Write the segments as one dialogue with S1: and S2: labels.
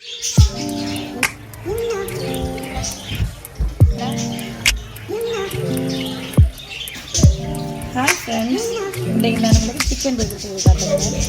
S1: Hi friends, இன்றைக்கு நான் உங்களுக்கு சிக்கன் பர்கர் செய்து காட்டுறேன்.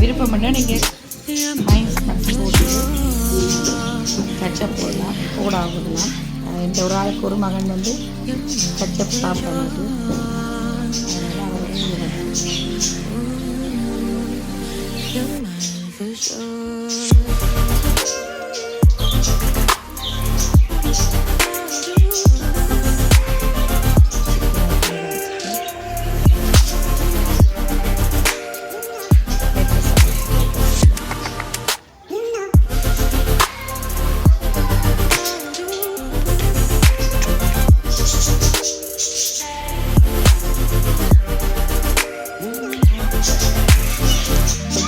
S1: விருப்பம் பண்ணால் நீங்கள் மைன்ஸ் பண்ணி போட்டு கச்சப் போடலாம், போடாகுதுலாம். இந்த ஒரு ஆளுக்கு ஒரு மகன் வந்து கச்சப் சாப்பிடாது, அதனால்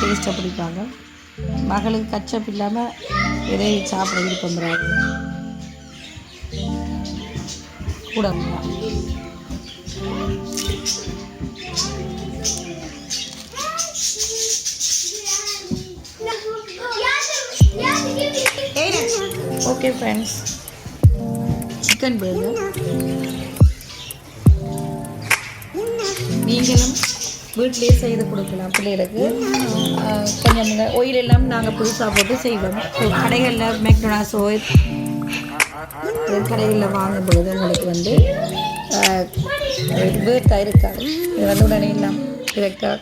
S1: டேஸ்ட்டாக பிடிப்பாங்க. மகளுக்கு கச்சப் இல்லாமல் எதையும் சாப்பிட விருப்பம் வராது கூட. ஓகே ஃப்ரெண்ட்ஸ், சிக்கன் பர்கர் நீங்களும் வீட்டிலே செய்து கொடுக்கலாம் பிள்ளைகளுக்கு. கொஞ்சம் ஆயில் எல்லாம் நாங்கள் புதுசாக போட்டு செய்வோம். கடைகளில் மெக்டொனால்ட்ஸ் ஆயில் கடைகளில் வாங்கும் பொழுது உங்களுக்கு வந்து வீட்டாக இருக்காது. இது வந்து உடனே எல்லாம் டிரெக்டாக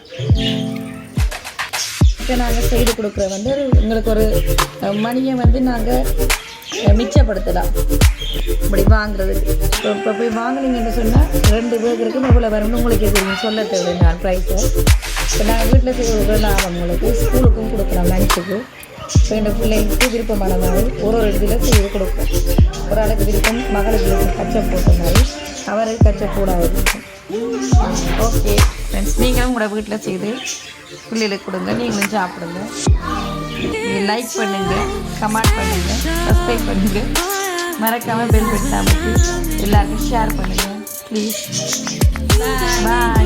S1: நாங்கள் செய்து கொடுக்குற வந்து உங்களுக்கு ஒரு மணியை வந்து நாங்கள் மிச்சப்படுத்தலாம். இப்படி வாங்குறதுக்கு இப்போ போய் வாங்கினீங்கன்னு சொன்னால் 2 பேருக்கு எவ்வளோ வரும்னு உங்களுக்கு தெரியும், சொல்ல தேவை நான் ப்ரைஸை. இப்போ நாங்கள் வீட்டில் செய்ய கொடுக்குற லாபம் உங்களுக்கு ஸ்கூலுக்கும் கொடுக்கலாம், லஞ்சுக்கு. இப்போ எங்கள் பிள்ளைங்களுக்கு விருப்பமான மாதிரி ஒரு இதில் செய்து கொடுப்போம். ஒரு ஆளுக்கு விருப்பம், மகளுக்கு விருப்பம் கச்சப் போட்ட மாதிரி, அவருக்கு கச்சப் போடாது இருக்கும். ஓகே ஃப்ரெண்ட்ஸ், நீங்களும் உங்களோட வீட்டில் செய்து பிள்ளைகளுக்கு கொடுங்க, நீங்களும் சாப்பிடுங்க. நீங்கள் லைக் பண்ணுங்கள், கமெண்ட் பண்ணுங்கள், சப்ஸ்கிரைப் பண்ணுங்கள், மறக்காமல் பெல் பட்டன் அமைத்து எல்லாருக்கும் ஷேர் பண்ணுங்கள் ப்ளீஸ். பாய்.